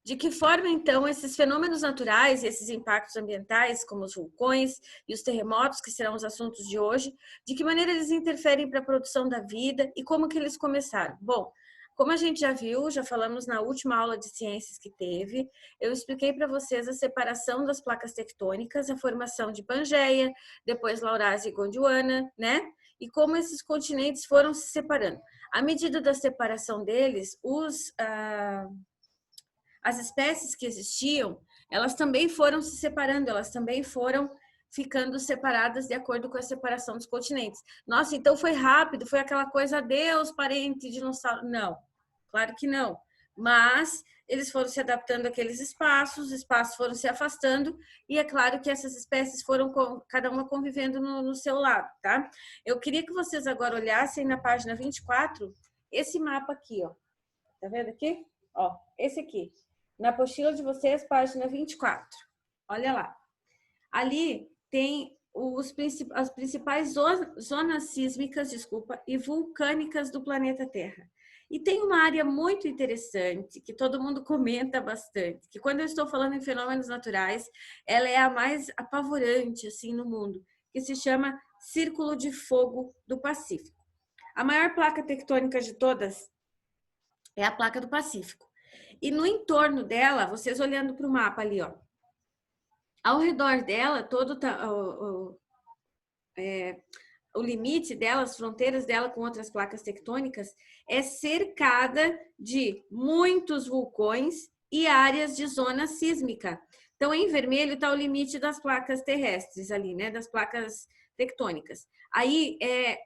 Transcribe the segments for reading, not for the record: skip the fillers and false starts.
De que forma, então, esses fenômenos naturais, esses impactos ambientais, como os vulcões e os terremotos, que serão os assuntos de hoje, de que maneira eles interferem para a produção da vida e como que eles começaram? Bom, como a gente já viu, já falamos na última aula de ciências que teve, eu expliquei para vocês a separação das placas tectônicas, a formação de Pangeia, depois Laurásia e Gondwana, né? E como esses continentes foram se separando. À medida da separação deles, as espécies que existiam, elas também foram se separando, elas também foram ficando separadas de acordo com a separação dos continentes. Nossa, então foi rápido, foi aquela coisa, adeus, parente, dinossauro. Não, claro que não. Mas eles foram se adaptando àqueles espaços, os espaços foram se afastando, e é claro que essas espécies foram cada uma convivendo no seu lado, tá? Eu queria que vocês agora olhassem na página 24, esse mapa aqui, ó. Tá vendo aqui? Ó, esse aqui. Na apostila de vocês, página 24. Olha lá. Ali tem as principais zonas sísmicas, e vulcânicas do planeta Terra. E tem uma área muito interessante, que todo mundo comenta bastante, que quando eu estou falando em fenômenos naturais, ela é a mais apavorante assim no mundo, que se chama Círculo de Fogo do Pacífico. A maior placa tectônica de todas é a placa do Pacífico. E no entorno dela, vocês olhando para o mapa ali, ó, ao redor dela, todo o limite dela, as fronteiras dela com outras placas tectônicas, é cercada de muitos vulcões e áreas de zona sísmica. Então, em vermelho está o limite das placas terrestres ali, né, das placas tectônicas. Aí,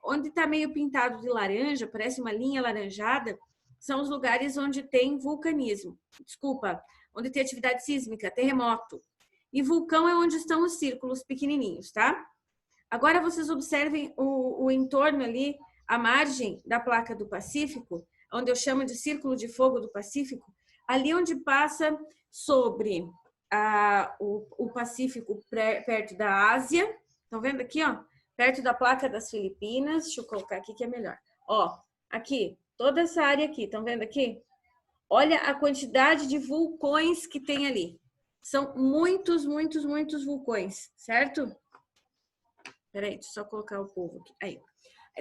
onde está meio pintado de laranja, parece uma linha laranjada, são os lugares onde tem vulcanismo. Desculpa, onde tem atividade sísmica, terremoto. E vulcão é onde estão os círculos pequenininhos, tá? Agora vocês observem o entorno ali, a margem da placa do Pacífico, onde eu chamo de Círculo de Fogo do Pacífico, ali onde passa sobre o Pacífico perto da Ásia. Estão vendo aqui, ó? Perto da placa das Filipinas. Deixa eu colocar aqui que é melhor. Ó, aqui, toda essa área aqui, estão vendo aqui? Olha a quantidade de vulcões que tem ali. São muitos, muitos, muitos vulcões, certo? Peraí, deixa eu só colocar o povo aqui. Aí.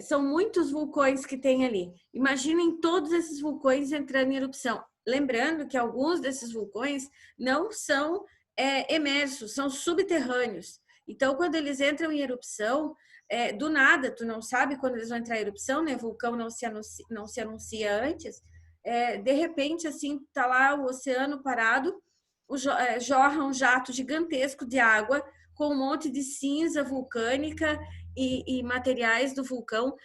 São muitos vulcões que tem ali. Imaginem todos esses vulcões entrando em erupção. Lembrando que alguns desses vulcões não são emersos, são subterrâneos. Então, quando eles entram em erupção, do nada, tu não sabe quando eles vão entrar em erupção, né? Vulcão não se anuncia antes. De repente, assim, tá lá o oceano parado, jorra um jato gigantesco de água com um monte de cinza vulcânica e materiais do vulcão.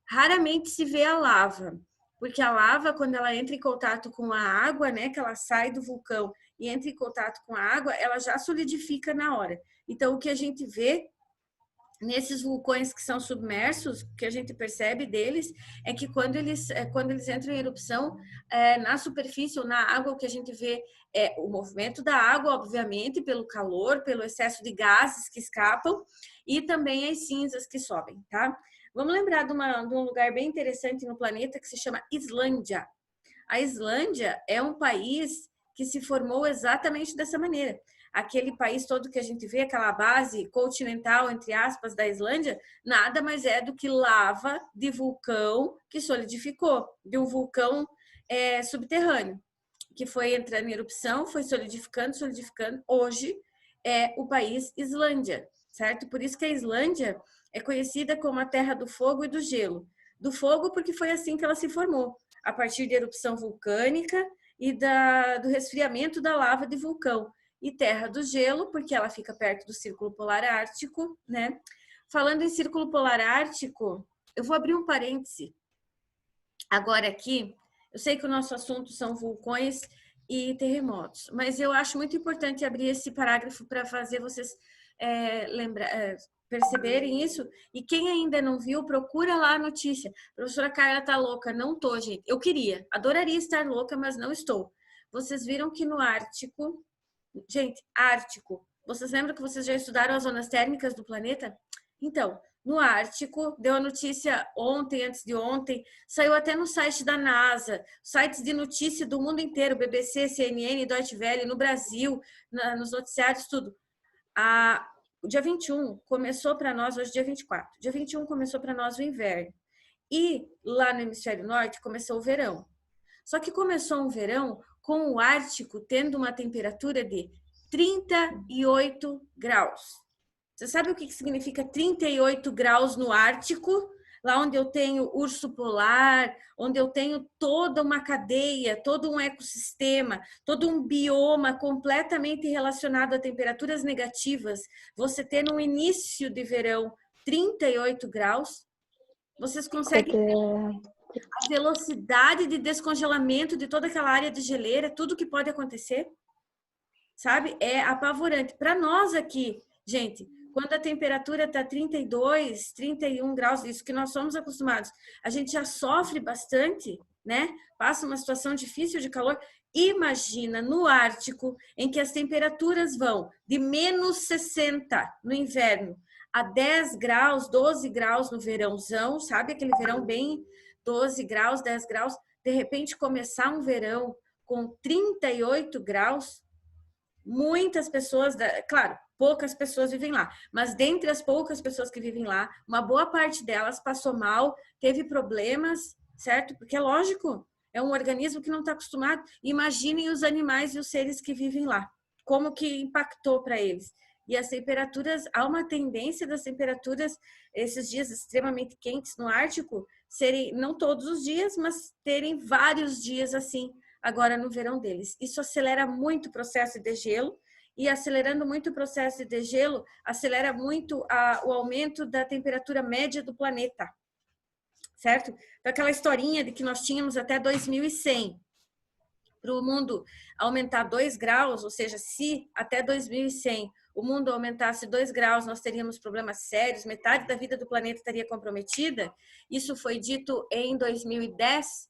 Raramente se vê a lava, porque a lava, quando ela entra em contato com a água, né, que ela sai do vulcão e entra em contato com a água, ela já solidifica na hora. Então, o que a gente vê nesses vulcões que são submersos, que a gente percebe deles, é que quando eles entram em erupção, na superfície ou na água, o que a gente vê é o movimento da água, obviamente, pelo calor, pelo excesso de gases que escapam, e também as cinzas que sobem, tá? Vamos lembrar de um lugar bem interessante no planeta que se chama Islândia. A Islândia é um país que se formou exatamente dessa maneira. Aquele país todo que a gente vê, aquela base continental, entre aspas, da Islândia, nada mais é do que lava de vulcão que solidificou, de um vulcão subterrâneo, que foi entrando em erupção, foi solidificando, solidificando. Hoje é o país Islândia, certo? Por isso que a Islândia é conhecida como a terra do fogo e do gelo. Do fogo porque foi assim que ela se formou, a partir de erupção vulcânica e do resfriamento da lava de vulcão. E terra do gelo, porque ela fica perto do Círculo Polar Ártico, né? Falando em Círculo Polar Ártico, eu vou abrir um parêntese agora aqui. Eu sei que o nosso assunto são vulcões e terremotos, mas eu acho muito importante abrir esse parágrafo para fazer vocês perceberem isso. E quem ainda não viu, procura lá a notícia. Professora Carla tá louca. Não tô, gente. Eu queria, adoraria estar louca, mas não estou. Vocês viram que no Ártico, gente, Ártico, vocês lembram que vocês já estudaram as zonas térmicas do planeta? Então, no Ártico, deu a notícia ontem, antes de ontem, saiu até no site da NASA, sites de notícia do mundo inteiro, BBC, CNN, Deutsche Welle, no Brasil, nos noticiários, tudo. O dia 21 começou para nós, hoje dia 24, dia 21 começou para nós o inverno. E lá no hemisfério norte começou o verão. Só que começou um verão com o Ártico tendo uma temperatura de 38 graus. Você sabe o que significa 38 graus no Ártico? Lá onde eu tenho urso polar, onde eu tenho toda uma cadeia, todo um ecossistema, todo um bioma completamente relacionado a temperaturas negativas. Você ter no início de verão 38 graus, vocês conseguem ver a velocidade de descongelamento de toda aquela área de geleira, tudo que pode acontecer, sabe? É apavorante. Para nós aqui, gente, quando a temperatura está 32, 31 graus, isso que nós somos acostumados, a gente já sofre bastante, né? Passa uma situação difícil de calor. Imagina no Ártico, em que as temperaturas vão de menos 60 no inverno a 10 graus, 12 graus no verãozão, sabe? Aquele verão bem 12 graus, 10 graus. De repente, começar um verão com 38 graus, muitas pessoas, claro, poucas pessoas vivem lá, mas dentre as poucas pessoas que vivem lá, uma boa parte delas passou mal, teve problemas, certo? Porque é lógico, é um organismo que não está acostumado. Imaginem os animais e os seres que vivem lá, como que impactou para eles. E as temperaturas, há uma tendência das temperaturas, esses dias extremamente quentes no Ártico, serem, não todos os dias, mas terem vários dias assim, agora no verão deles. Isso acelera muito o processo de degelo, e acelerando muito o processo de degelo, acelera muito o aumento da temperatura média do planeta, certo? Então, aquela historinha de que nós tínhamos até 2100 para o mundo aumentar 2 graus, ou seja, se até 2100 o mundo aumentasse 2 graus, nós teríamos problemas sérios, metade da vida do planeta estaria comprometida. Isso foi dito em 2010.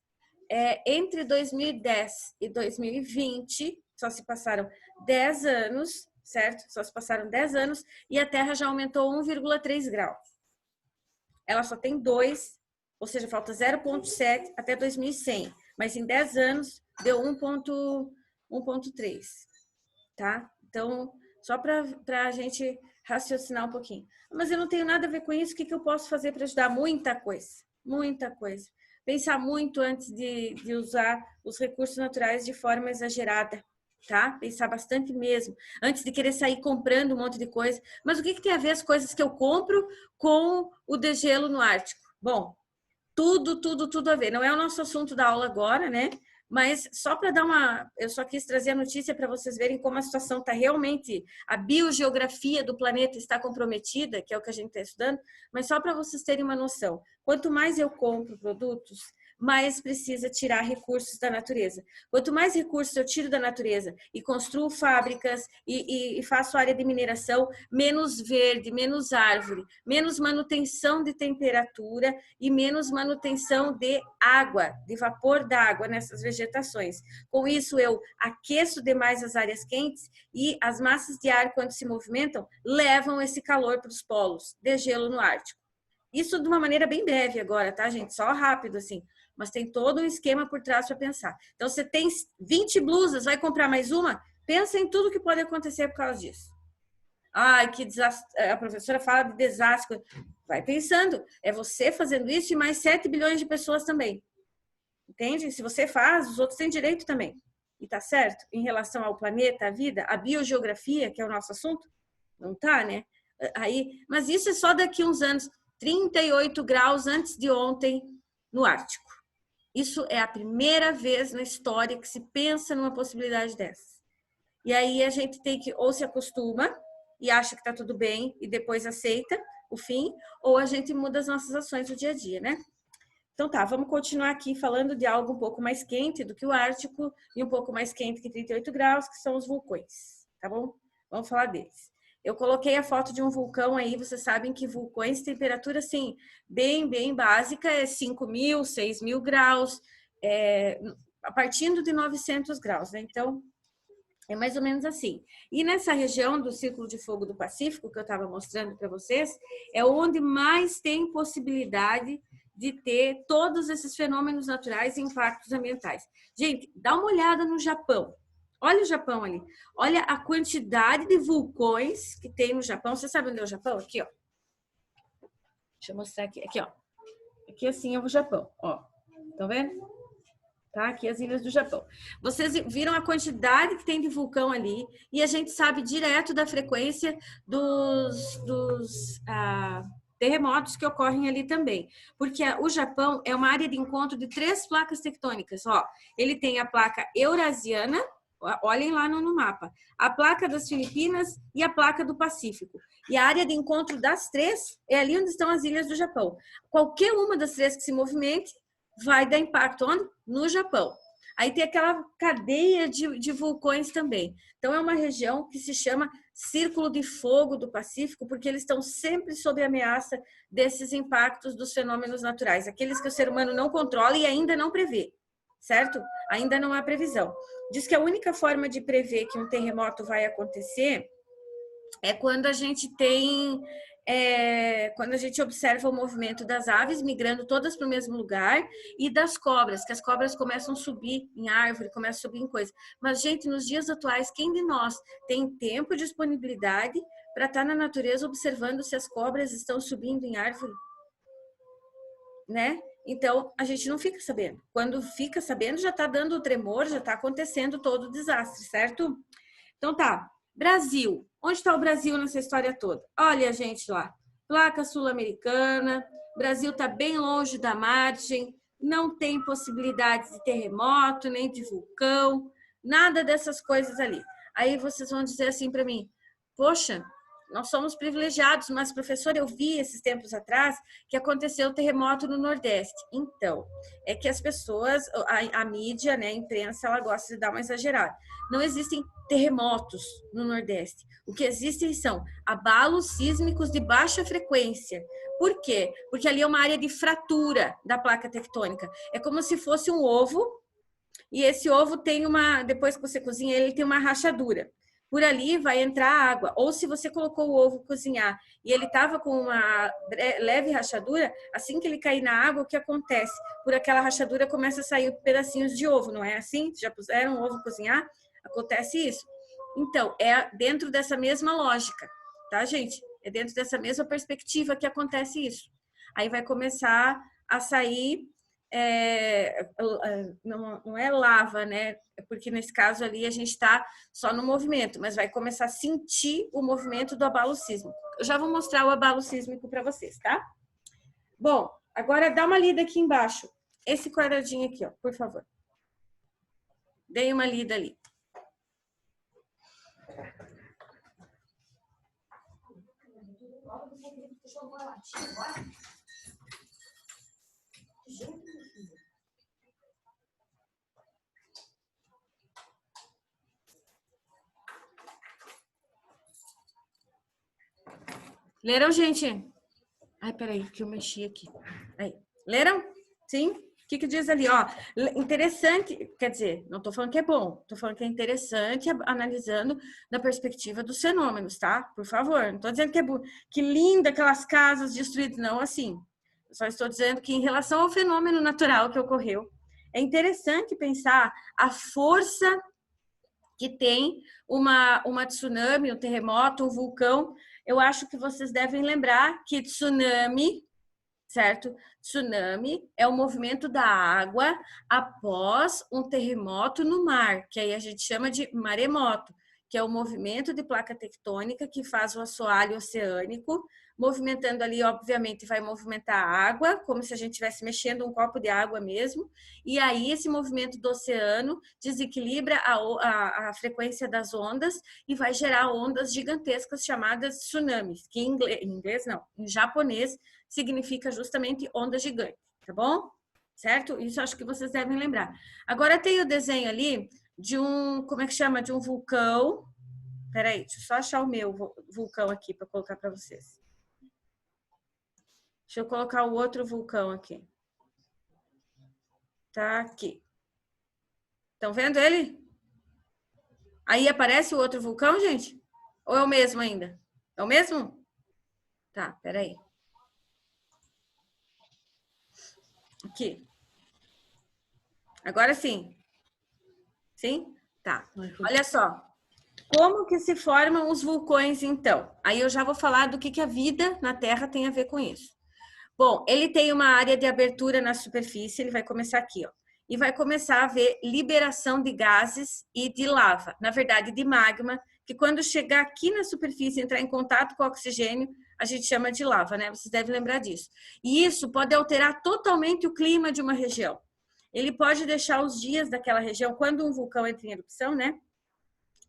Entre 2010 e 2020, só se passaram 10 anos, certo? Só se passaram 10 anos e a Terra já aumentou 1,3 graus. Ela só tem 2, ou seja, falta 0,7 até 2100. Mas em 10 anos deu 1,3, tá? Então, só para a gente raciocinar um pouquinho. Mas eu não tenho nada a ver com isso, o que eu posso fazer para ajudar? Muita coisa, muita coisa. Pensar muito antes de usar os recursos naturais de forma exagerada, tá? Pensar bastante mesmo, antes de querer sair comprando um monte de coisa. Mas o que tem a ver as coisas que eu compro com o degelo no Ártico? Bom, tudo a ver. Não é o nosso assunto da aula agora, né? Mas só para dar eu só quis trazer a notícia para vocês verem como a situação está realmente, a biogeografia do planeta está comprometida, que é o que a gente está estudando, mas só para vocês terem uma noção. Quanto mais eu compro produtos, mais precisa tirar recursos da natureza. Quanto mais recursos eu tiro da natureza e construo fábricas e faço área de mineração, menos verde, menos árvore, menos manutenção de temperatura e menos manutenção de água, de vapor d'água nessas vegetações. Com isso, eu aqueço demais as áreas quentes e as massas de ar, quando se movimentam, levam esse calor para os polos, degelo no Ártico. Isso de uma maneira bem breve agora, tá, gente? Só rápido, assim. Mas tem todo um esquema por trás para pensar. Então, você tem 20 blusas, vai comprar mais uma? Pensa em tudo que pode acontecer por causa disso. Ai, que desastre. A professora fala de desastre. Vai pensando. É você fazendo isso e mais 7 bilhões de pessoas também. Entende? Se você faz, os outros têm direito também. E tá certo? Em relação ao planeta, à vida, à biogeografia, que é o nosso assunto, não tá, né? Mas isso é só daqui uns anos. 38 graus antes de ontem no Ártico. Isso é a primeira vez na história que se pensa numa possibilidade dessa. E aí a gente tem que ou se acostuma e acha que está tudo bem e depois aceita o fim, ou a gente muda as nossas ações do dia a dia, né? Então tá, vamos continuar aqui falando de algo um pouco mais quente do que o Ártico e um pouco mais quente que 38 graus, que são os vulcões, tá bom? Vamos falar deles. Eu coloquei a foto de um vulcão aí, vocês sabem que vulcões, temperatura assim, bem básica, é 5.000, 6.000 graus, a partir de 900 graus, né? Então, É mais ou menos assim. E nessa região do Círculo de Fogo do Pacífico, que eu estava mostrando para vocês, é onde mais tem possibilidade de ter todos esses fenômenos naturais e impactos ambientais. Gente, dá uma olhada no Japão. Olha o Japão ali. Olha a quantidade de vulcões que tem no Japão. Você sabe onde é o Japão? Aqui, ó. Deixa eu mostrar aqui. Aqui, ó. Aqui assim é o Japão, ó. Estão vendo? Tá? Aqui as ilhas do Japão. Vocês viram a quantidade que tem de vulcão ali e a gente sabe direto da frequência dos terremotos que ocorrem ali também. Porque o Japão é uma área de encontro de 3 placas tectônicas. Ó, ele tem a placa eurasiana, olhem lá no mapa, a placa das Filipinas e a placa do Pacífico. E a área de encontro das 3 é ali onde estão as ilhas do Japão. Qualquer uma das 3 que se movimente vai dar impacto onde? No Japão. Aí tem aquela cadeia de vulcões também. Então, é uma região que se chama Círculo de Fogo do Pacífico, porque eles estão sempre sob ameaça desses impactos dos fenômenos naturais, aqueles que o ser humano não controla e ainda não prevê, certo? Ainda não há previsão. Diz que a única forma de prever que um terremoto vai acontecer é quando a gente tem quando a gente observa o movimento das aves migrando todas para o mesmo lugar e das cobras, que as cobras começam a subir em árvore, começam a subir em coisa. Mas, gente, nos dias atuais, quem de nós tem tempo e disponibilidade para estar na natureza observando se as cobras estão subindo em árvore? Né? Então, a gente não fica sabendo. Quando fica sabendo, já está dando o tremor, já está acontecendo todo o desastre, certo? Então tá, Brasil. Onde está o Brasil nessa história toda? Olha, gente, lá. Placa sul-americana. Brasil está bem longe da margem. Não tem possibilidade de terremoto, nem de vulcão. Nada dessas coisas ali. Aí vocês vão dizer assim para mim: poxa, nós somos privilegiados, mas, professor, eu vi esses tempos atrás que aconteceu o terremoto no Nordeste. Então, é que as pessoas, a mídia, né, a imprensa, ela gosta de dar uma exagerada. Não existem terremotos no Nordeste. O que existem são abalos sísmicos de baixa frequência. Por quê? Porque ali é uma área de fratura da placa tectônica. É como se fosse um ovo, e esse ovo tem depois que você cozinha, ele tem uma rachadura. Por ali vai entrar água. Ou se você colocou o ovo cozinhar e ele estava com uma leve rachadura, assim que ele cair na água, o que acontece? Por aquela rachadura começa a sair pedacinhos de ovo, não é assim? Já puseram o ovo cozinhar? Acontece isso. Então, é dentro dessa mesma lógica, tá, gente? É dentro dessa mesma perspectiva que acontece isso. Aí vai começar a sair, não é lava, né? Porque nesse caso ali a gente está só no movimento, mas vai começar a sentir o movimento do abalo sísmico. Eu já vou mostrar o abalo sísmico para vocês, tá? Bom, agora dá uma lida aqui embaixo. Esse quadradinho aqui, ó, por favor. Dei uma lida ali. Leram, gente? Ai, peraí, que eu mexi aqui. Aí. Leram? Sim? O que diz ali? Ó, interessante, quer dizer, não estou falando que é bom, estou falando que é interessante analisando da perspectiva dos fenômenos, tá? Por favor, não estou dizendo que linda aquelas casas destruídas, não, assim. Eu só estou dizendo que em relação ao fenômeno natural que ocorreu, é interessante pensar a força que tem uma tsunami, um terremoto, um vulcão. Eu acho que vocês devem lembrar que tsunami, certo? Tsunami é o movimento da água após um terremoto no mar, que aí a gente chama de maremoto, que é o movimento de placa tectônica que faz o assoalho oceânico, movimentando ali, obviamente, vai movimentar a água, como se a gente estivesse mexendo um copo de água mesmo, e aí esse movimento do oceano desequilibra a frequência das ondas e vai gerar ondas gigantescas chamadas tsunamis, que em inglês não, em japonês significa justamente onda gigante, tá bom? Certo? Isso acho que vocês devem lembrar. Agora tem o desenho ali de como é que chama? De um vulcão. Peraí, deixa eu só achar o meu vulcão aqui para colocar para vocês. Deixa eu colocar o outro vulcão aqui. Tá aqui. Estão vendo ele? Aí aparece o outro vulcão, gente? Ou é o mesmo ainda? É o mesmo? Tá, peraí. Aqui. Agora sim. Sim? Tá. Olha só. Como que se formam os vulcões, então? Aí eu já vou falar do que a vida na Terra tem a ver com isso. Bom, ele tem uma área de abertura na superfície, ele vai começar aqui, ó. E vai começar a haver liberação de gases e de lava, na verdade, de magma, que quando chegar aqui na superfície, entrar em contato com o oxigênio, a gente chama de lava, né? Vocês devem lembrar disso. E isso pode alterar totalmente o clima de uma região. Ele pode deixar os dias daquela região, quando um vulcão entra em erupção, né?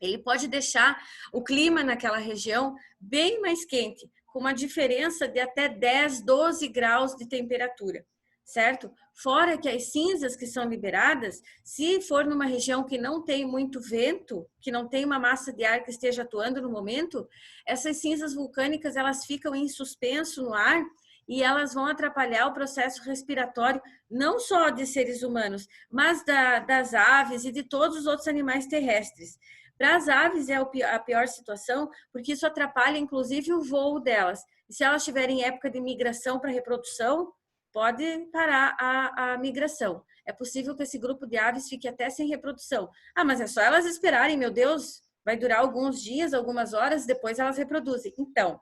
Ele pode deixar o clima naquela região bem mais quente, com uma diferença de até 10, 12 graus de temperatura, certo? Fora que as cinzas que são liberadas, se for numa região que não tem muito vento, que não tem uma massa de ar que esteja atuando no momento, essas cinzas vulcânicas elas ficam em suspenso no ar e elas vão atrapalhar o processo respiratório não só de seres humanos, mas das aves e de todos os outros animais terrestres. Para as aves é a pior situação, porque isso atrapalha inclusive o voo delas. E se elas tiverem época de migração para reprodução, pode parar a migração. É possível que esse grupo de aves fique até sem reprodução. Ah, mas é só elas esperarem, meu Deus, vai durar alguns dias, algumas horas, depois elas reproduzem. Então,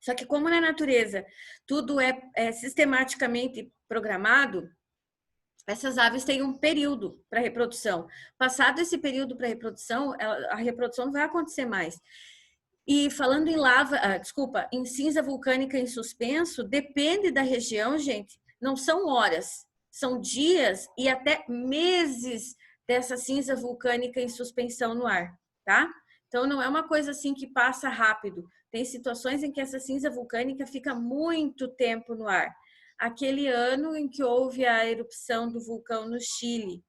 só que como na natureza tudo é sistematicamente programado, essas aves têm um período para reprodução. Passado esse período para reprodução, a reprodução não vai acontecer mais. E falando em lava, desculpa, em cinza vulcânica em suspenso, depende da região, gente. Não são horas, são dias e até meses dessa cinza vulcânica em suspensão no ar, tá? Então não é uma coisa assim que passa rápido. Tem situações em que essa cinza vulcânica fica muito tempo no ar. Aquele ano em que houve a erupção do vulcão no Chile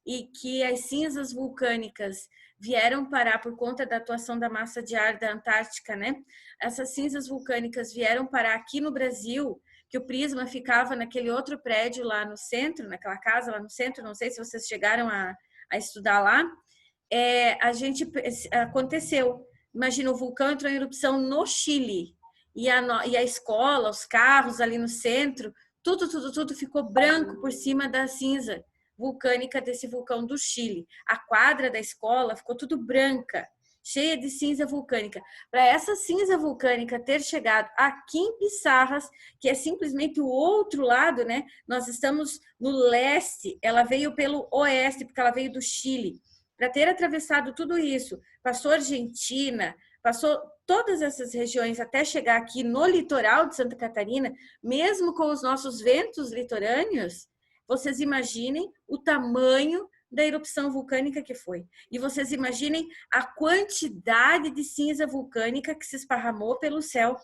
e que as cinzas vulcânicas vieram parar por conta da atuação da massa de ar da Antártica, né? Essas cinzas vulcânicas vieram parar aqui no Brasil, que o Prisma ficava naquele outro prédio lá no centro, naquela casa lá no centro, não sei se vocês chegaram a estudar lá. Aconteceu. Imagina, o vulcão entrou em erupção no Chile e a escola, os carros ali no centro, tudo ficou branco por cima da cinza vulcânica desse vulcão do Chile. A quadra da escola ficou tudo branca, cheia de cinza vulcânica. Para essa cinza vulcânica ter chegado aqui em Pissarras, que é simplesmente o outro lado, né? Nós estamos no leste, ela veio pelo oeste, porque ela veio do Chile. Para ter atravessado tudo isso, passou Argentina, passou todas essas regiões até chegar aqui no litoral de Santa Catarina, mesmo com os nossos ventos litorâneos, vocês imaginem o tamanho da erupção vulcânica que foi. E vocês imaginem a quantidade de cinza vulcânica que se esparramou pelo céu.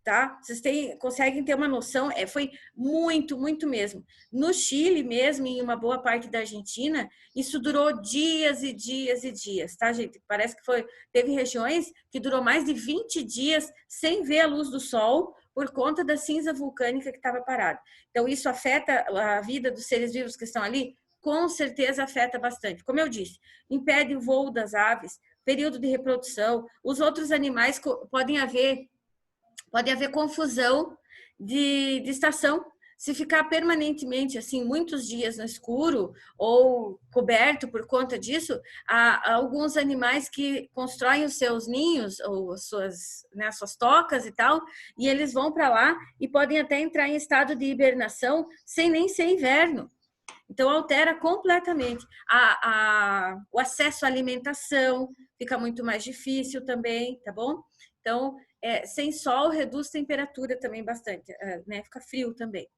Tá? Vocês conseguem ter uma noção? Foi muito, muito mesmo. No Chile mesmo, em uma boa parte da Argentina, isso durou dias e dias e dias, tá, gente? Parece que teve regiões que durou mais de 20 dias sem ver a luz do sol por conta da cinza vulcânica que estava parada. Então, isso afeta a vida dos seres vivos que estão ali? Com certeza afeta bastante. Como eu disse, impede o voo das aves, período de reprodução, os outros animais pode haver confusão de estação. Se ficar permanentemente, assim, muitos dias no escuro ou coberto por conta disso, há alguns animais que constroem os seus ninhos ou as suas tocas e tal, e eles vão para lá e podem até entrar em estado de hibernação sem nem ser inverno. Então, altera completamente. O acesso à alimentação fica muito mais difícil também, tá bom? Então, sem sol reduz temperatura também bastante, né? Fica frio também.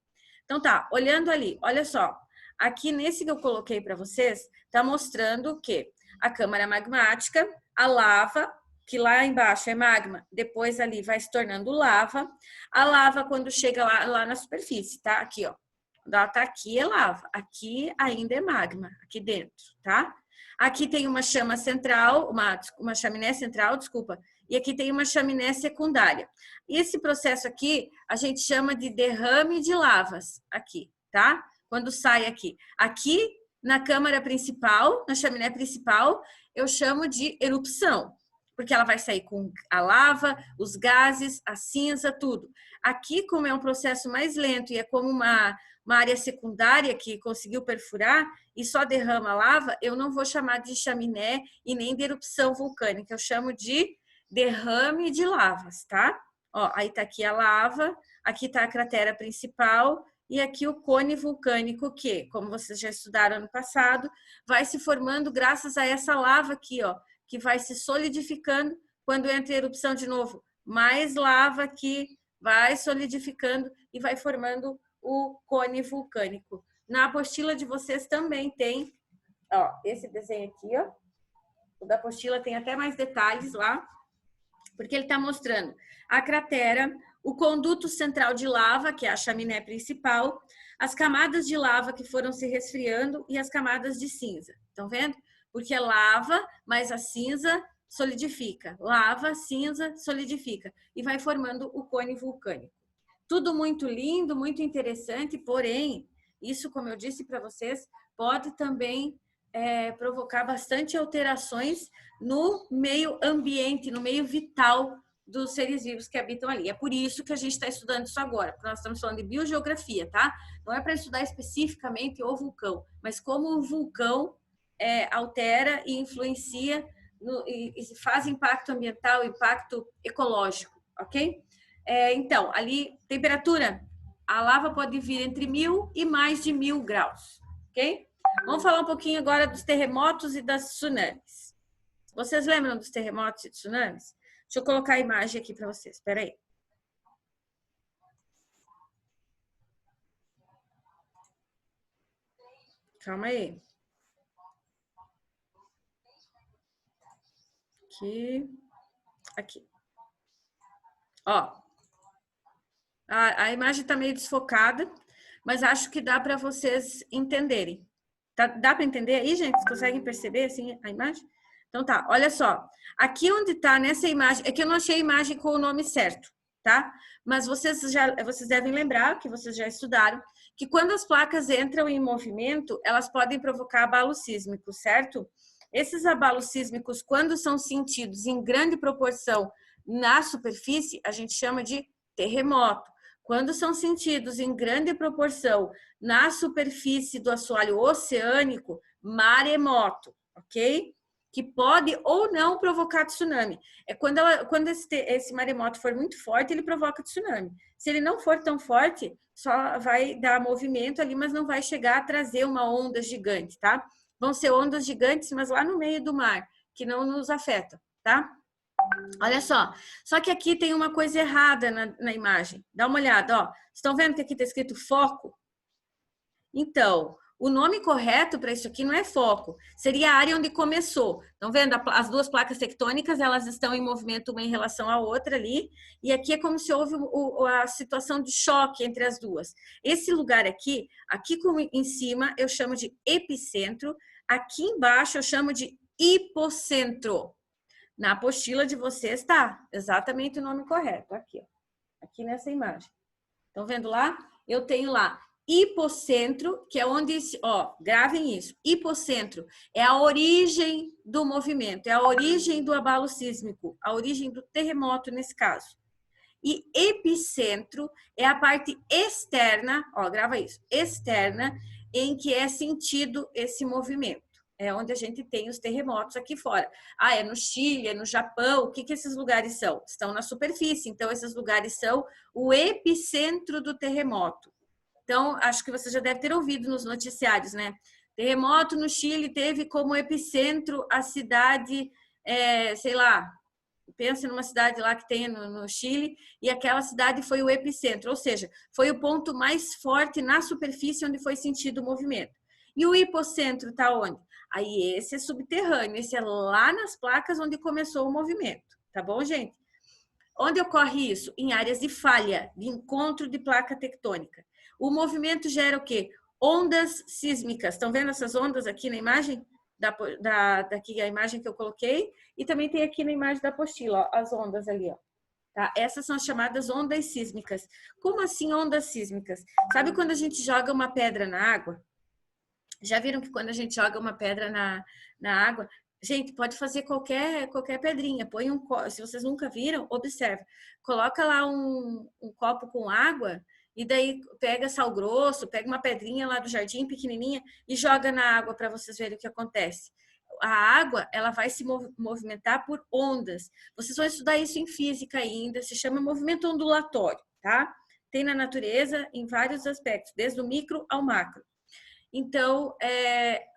Então tá, olhando ali, olha só. Aqui nesse que eu coloquei para vocês, tá mostrando que a câmara magmática, a lava, que lá embaixo é magma, depois ali vai se tornando lava. A lava quando chega lá na superfície, tá? Aqui, ó. Quando ela tá aqui é lava, aqui ainda é magma, aqui dentro, tá? Aqui tem uma chama central, uma chaminé central, desculpa, e aqui tem uma chaminé secundária. Esse processo aqui a gente chama de derrame de lavas, aqui, tá? Quando sai aqui. Aqui na câmara principal, na chaminé principal, eu chamo de erupção, porque ela vai sair com a lava, os gases, a cinza, tudo. Aqui, como é um processo mais lento e é como uma área secundária que conseguiu perfurar e só derrama lava, eu não vou chamar de chaminé e nem de erupção vulcânica, eu chamo de derrame de lavas, tá? Ó, aí tá aqui a lava, aqui tá a cratera principal e aqui o cone vulcânico que, como vocês já estudaram ano passado, vai se formando graças a essa lava aqui, ó, que vai se solidificando quando entra em erupção de novo. Mais lava aqui, vai solidificando e vai formando o cone vulcânico. Na apostila de vocês também tem, ó, esse desenho aqui, ó. O da apostila tem até mais detalhes lá, porque ele está mostrando a cratera, o conduto central de lava, que é a chaminé principal, as camadas de lava que foram se resfriando e as camadas de cinza. Estão vendo? Porque é lava, mas a cinza solidifica. Lava, cinza, solidifica. E vai formando o cone vulcânico. Tudo muito lindo, muito interessante, porém, isso, como eu disse para vocês, pode também provocar bastante alterações no meio ambiente, no meio vital dos seres vivos que habitam ali. É por isso que a gente está estudando isso agora, porque nós estamos falando de biogeografia, tá? Não é para estudar especificamente o vulcão, mas como o vulcão altera e influencia e faz impacto ambiental, impacto ecológico, ok? Então, ali, temperatura, a lava pode vir entre 1000 e mais de 1000 graus, ok? Vamos falar um pouquinho agora dos terremotos e das tsunamis. Vocês lembram dos terremotos e tsunamis? Deixa eu colocar a imagem aqui para vocês, espera aí. Calma aí. Aqui. Ó, a imagem está meio desfocada, mas acho que dá para vocês entenderem. Dá para entender aí, gente? Vocês conseguem perceber assim a imagem? Então tá, olha só. Aqui onde está nessa imagem, é que eu não achei a imagem com o nome certo, tá? Mas vocês devem lembrar, que vocês já estudaram, que quando as placas entram em movimento, elas podem provocar abalos sísmicos, certo? Esses abalos sísmicos, quando são sentidos em grande proporção na superfície, a gente chama de terremoto. Quando são sentidos em grande proporção na superfície do assoalho oceânico, maremoto, ok? Que pode ou não provocar tsunami. É quando esse maremoto for muito forte, ele provoca tsunami. Se ele não for tão forte, só vai dar movimento ali, mas não vai chegar a trazer uma onda gigante, tá? Vão ser ondas gigantes, mas lá no meio do mar, que não nos afetam, tá? Olha só que aqui tem uma coisa errada na imagem. Dá uma olhada, ó. Estão vendo que aqui está escrito foco? Então, o nome correto para isso aqui não é foco, seria a área onde começou. Estão vendo? As duas placas tectônicas, elas estão em movimento uma em relação à outra ali, e aqui é como se houve a situação de choque entre as duas. Esse lugar aqui como em cima, eu chamo de epicentro, aqui embaixo eu chamo de hipocentro. Na apostila de vocês está exatamente o nome correto, aqui, ó, aqui nessa imagem. Estão vendo lá? Eu tenho lá hipocentro, que é onde, ó, gravem isso. Hipocentro é a origem do movimento, é a origem do abalo sísmico, a origem do terremoto nesse caso. E epicentro é a parte externa, ó, grava isso, externa, em que é sentido esse movimento. É onde a gente tem os terremotos aqui fora. Ah, é no Chile, é no Japão. O que esses lugares são? Estão na superfície. Então, esses lugares são o epicentro do terremoto. Então, acho que você já deve ter ouvido nos noticiários, né? Terremoto no Chile teve como epicentro a cidade, sei lá, pense numa cidade lá que tem no Chile, e aquela cidade foi o epicentro, ou seja, foi o ponto mais forte na superfície onde foi sentido o movimento. E o hipocentro está onde? Aí esse é subterrâneo, esse é lá nas placas onde começou o movimento, tá bom, gente? Onde ocorre isso? Em áreas de falha, de encontro de placa tectônica. O movimento gera o quê? Ondas sísmicas. Estão vendo essas ondas aqui na imagem? Daqui a imagem que eu coloquei. E também tem aqui na imagem da apostila, ó, as ondas ali, ó. Tá? Essas são as chamadas ondas sísmicas. Como assim ondas sísmicas? Sabe quando a gente joga uma pedra na água? Já viram que quando a gente joga uma pedra na água, gente, pode fazer qualquer pedrinha. Põe se vocês nunca viram, observa. Coloca lá um copo com água e daí pega sal grosso, pega uma pedrinha lá do jardim pequenininha e joga na água para vocês verem o que acontece. A água, ela vai se movimentar por ondas. Vocês vão estudar isso em física ainda, se chama movimento ondulatório, tá? Tem na natureza em vários aspectos, desde o micro ao macro. Então,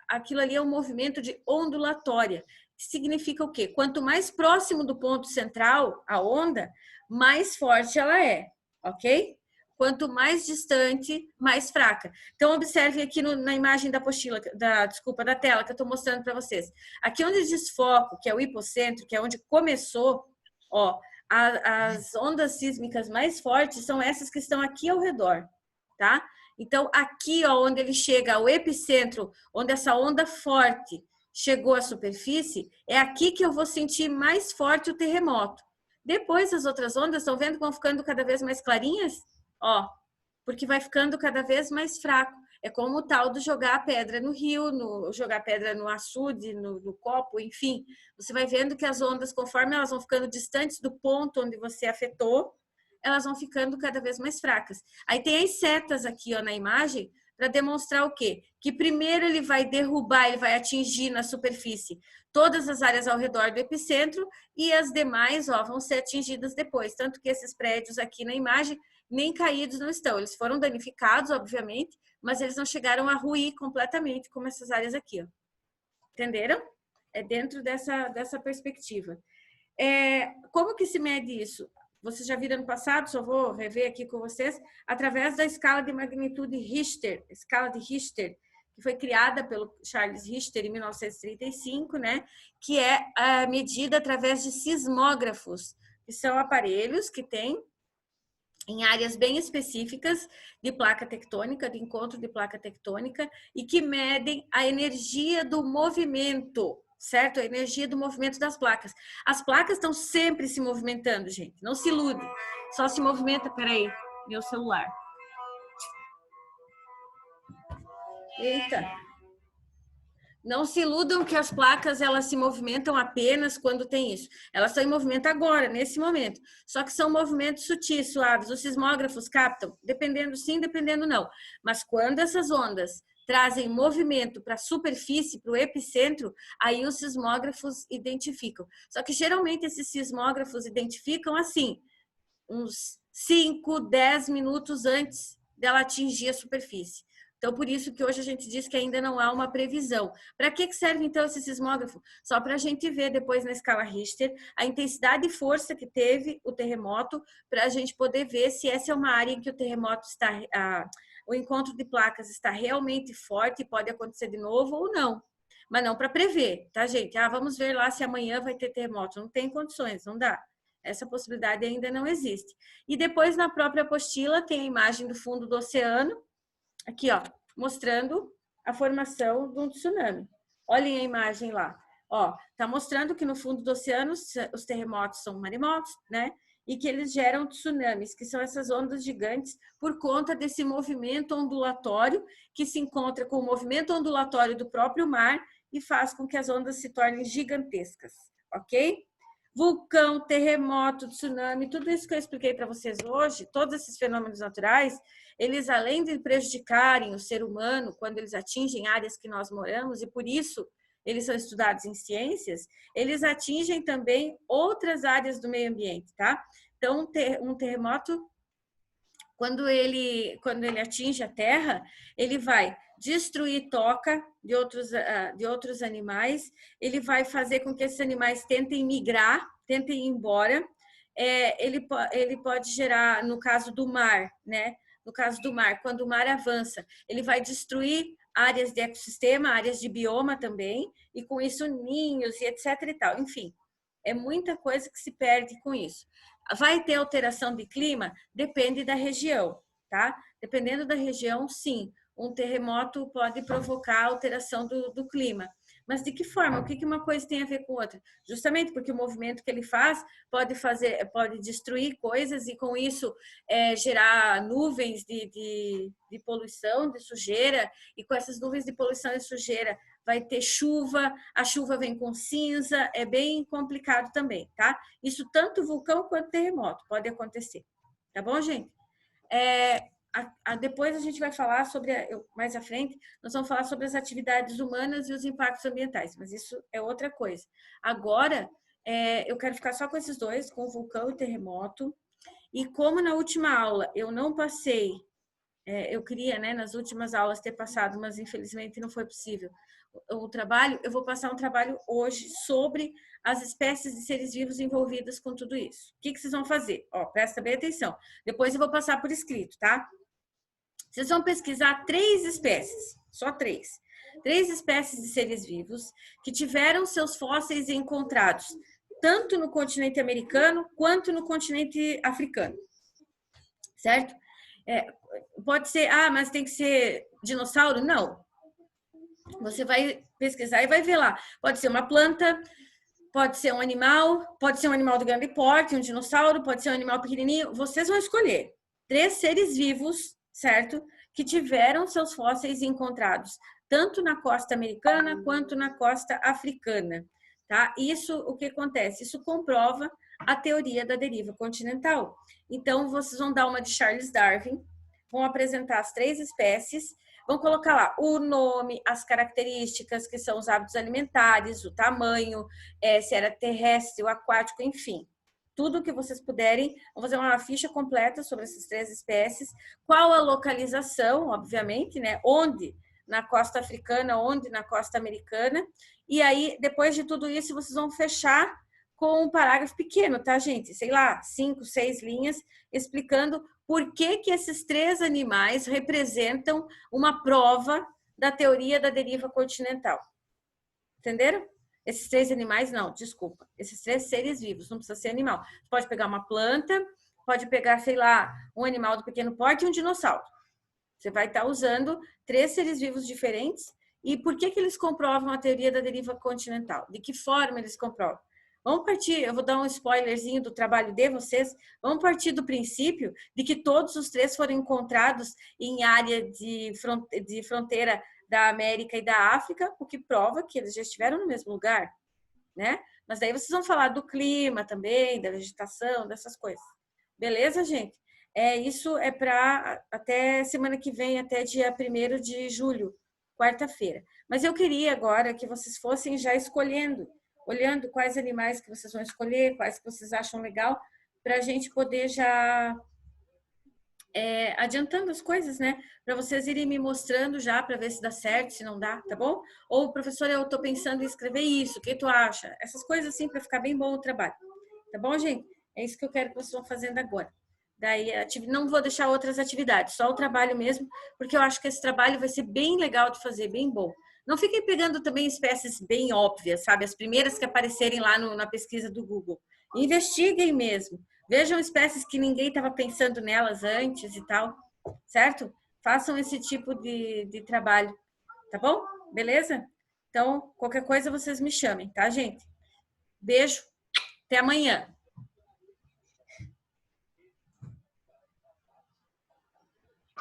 aquilo ali é um movimento de ondulatória. Significa o quê? Quanto mais próximo do ponto central a onda, mais forte ela é, ok? Quanto mais distante, mais fraca. Então, observe aqui na imagem da apostila, da tela que eu estou mostrando para vocês. Aqui onde diz foco, que é o hipocentro, que é onde começou, ó, as ondas sísmicas mais fortes são essas que estão aqui ao redor, tá? Então, aqui, ó, onde ele chega ao epicentro, onde essa onda forte chegou à superfície, é aqui que eu vou sentir mais forte o terremoto. Depois, as outras ondas, estão vendo que vão ficando cada vez mais clarinhas? Ó, porque vai ficando cada vez mais fraco. É como o tal do jogar a pedra no rio, jogar pedra no açude, no copo, enfim. Você vai vendo que as ondas, conforme elas vão ficando distantes do ponto onde você afetou, elas vão ficando cada vez mais fracas. Aí tem as setas aqui, ó, na imagem, para demonstrar o quê? Que primeiro ele vai derrubar, ele vai atingir na superfície todas as áreas ao redor do epicentro e as demais, ó, vão ser atingidas depois. Tanto que esses prédios aqui na imagem nem caídos não estão. Eles foram danificados, obviamente, mas eles não chegaram a ruir completamente, como essas áreas aqui, ó. Entenderam? É dentro dessa perspectiva. Como que se mede isso? Vocês já viram no passado, só vou rever aqui com vocês, através da escala de magnitude Richter, escala de Richter, que foi criada pelo Charles Richter em 1935, né? Que é medida através de sismógrafos, que são aparelhos que têm em áreas bem específicas de placa tectônica, de encontro de placa tectônica, e que medem a energia do movimento, certo? A energia do movimento das placas. As placas estão sempre se movimentando, gente. Não se ilude. Só se movimenta... Peraí, meu celular. Eita. Não se iludam que as placas elas se movimentam apenas quando tem isso. Elas estão em movimento agora, nesse momento. Só que são movimentos sutis, suaves. Os sismógrafos captam, dependendo sim, dependendo não. Mas quando essas ondas trazem movimento para a superfície, para o epicentro, aí os sismógrafos identificam. Só que geralmente esses sismógrafos identificam assim, uns 5, 10 minutos antes dela atingir a superfície. Então, por isso que hoje a gente diz que ainda não há uma previsão. Para que serve, então, esse sismógrafo? Só para a gente ver depois na escala Richter a intensidade e força que teve o terremoto, para a gente poder ver se essa é uma área em que o terremoto está, o encontro de placas está realmente forte e pode acontecer de novo ou não. Mas não para prever, tá, gente? Vamos ver lá se amanhã vai ter terremoto. Não tem condições, não dá. Essa possibilidade ainda não existe. E depois, na própria apostila, tem a imagem do fundo do oceano, aqui, ó, mostrando a formação de um tsunami. Olhem a imagem lá. Ó, tá mostrando que no fundo do oceano os terremotos são maremotos, né? E que eles geram tsunamis, que são essas ondas gigantes por conta desse movimento ondulatório que se encontra com o movimento ondulatório do próprio mar e faz com que as ondas se tornem gigantescas, ok? Vulcão, terremoto, tsunami, tudo isso que eu expliquei para vocês hoje, todos esses fenômenos naturais, eles além de prejudicarem o ser humano quando eles atingem áreas que nós moramos, e por isso eles são estudados em ciências, eles atingem também outras áreas do meio ambiente, tá? Então, um terremoto, quando ele atinge a Terra, ele vai destruir toca de outros animais, ele vai fazer com que esses animais tentem migrar, tentem ir embora. Ele pode gerar, no caso do mar, né? No caso do mar, quando o mar avança, ele vai destruir áreas de ecossistema, áreas de bioma também, e com isso ninhos e etc e tal. Enfim, é muita coisa que se perde com isso. Vai ter alteração de clima? Depende da região, tá? Dependendo da região, sim, um terremoto pode provocar alteração do clima. Mas de que forma? O que uma coisa tem a ver com outra? Justamente porque o movimento que ele faz pode destruir coisas e com isso gerar nuvens de poluição, de sujeira, e com essas nuvens de poluição e sujeira vai ter chuva, a chuva vem com cinza, é bem complicado também, tá? Isso tanto vulcão quanto terremoto pode acontecer, tá bom, gente? Depois a gente vai falar sobre, mais à frente, nós vamos falar sobre as atividades humanas e os impactos ambientais, mas isso é outra coisa. Agora, eu quero ficar só com esses dois, com o vulcão e terremoto, e como na última aula eu não passei, eu queria, né, nas últimas aulas ter passado, mas infelizmente não foi possível o trabalho, eu vou passar um trabalho hoje sobre as espécies de seres vivos envolvidas com tudo isso. O que vocês vão fazer? Ó, presta bem atenção. Depois eu vou passar por escrito, tá? Vocês vão pesquisar 3 espécies, só 3. 3 espécies de seres vivos que tiveram seus fósseis encontrados tanto no continente americano quanto no continente africano, certo? Pode ser, mas tem que ser dinossauro? Não. Você vai pesquisar e vai ver lá. Pode ser uma planta, pode ser um animal de grande porte, um dinossauro, pode ser um animal pequenininho. Vocês vão escolher 3 seres vivos, certo? Que tiveram seus fósseis encontrados, tanto na costa americana quanto na costa africana, tá? Isso, o que acontece? Isso comprova a teoria da deriva continental. Então, vocês vão dar uma de Charles Darwin, vão apresentar as 3 espécies, vão colocar lá o nome, as características, que são os hábitos alimentares, o tamanho, se era terrestre ou aquático, enfim. Tudo que vocês puderem, vão fazer uma ficha completa sobre essas 3 espécies. Qual a localização, obviamente, né? Onde? Na costa africana, onde? Na costa americana. E aí, depois de tudo isso, vocês vão fechar com um parágrafo pequeno, tá, gente? Sei lá, 5, 6 linhas, explicando por que esses 3 animais representam uma prova da teoria da deriva continental. Entenderam? Esses 3 animais, não, desculpa. Esses 3 seres vivos, não precisa ser animal. Pode pegar uma planta, pode pegar, sei lá, um animal do pequeno porte e um dinossauro. Você vai estar usando 3 seres vivos diferentes. E por que eles comprovam a teoria da deriva continental? De que forma eles comprovam? Vamos partir, eu vou dar um spoilerzinho do trabalho de vocês, vamos partir do princípio de que todos os 3 foram encontrados em área de fronteira da América e da África, o que prova que eles já estiveram no mesmo lugar, né? Mas daí vocês vão falar do clima também, da vegetação, dessas coisas. Beleza, gente? Isso é para até semana que vem, até dia 1º de julho, quarta-feira. Mas eu queria agora que vocês fossem já escolhendo, olhando quais animais que vocês vão escolher, quais que vocês acham legal, para a gente poder já adiantando as coisas, né? Para vocês irem me mostrando já, para ver se dá certo, se não dá, tá bom? Ou, professora, eu estou pensando em escrever isso, o que tu acha? Essas coisas assim, para ficar bem bom o trabalho. Tá bom, gente? É isso que eu quero que vocês vão fazendo agora. Daí, não vou deixar outras atividades, só o trabalho mesmo, porque eu acho que esse trabalho vai ser bem legal de fazer, bem bom. Não fiquem pegando também espécies bem óbvias, sabe? As primeiras que aparecerem lá na pesquisa do Google. Investiguem mesmo. Vejam espécies que ninguém estava pensando nelas antes e tal, certo? Façam esse tipo de trabalho, tá bom? Beleza? Então, qualquer coisa vocês me chamem, tá, gente? Beijo, até amanhã.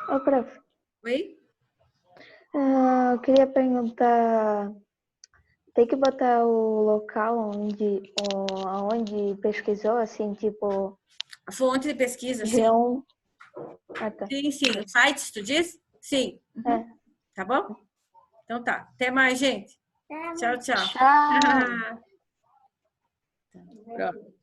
Ô, prof. Oi? Eu queria perguntar, tem que botar o local onde pesquisou, assim, tipo... A fonte de pesquisa, sim. G1. Ah, tá. Sim. Sites, tu diz? Sim. É. Tá bom? Então tá. Até mais, gente. Tchau. Tchau. Pronto.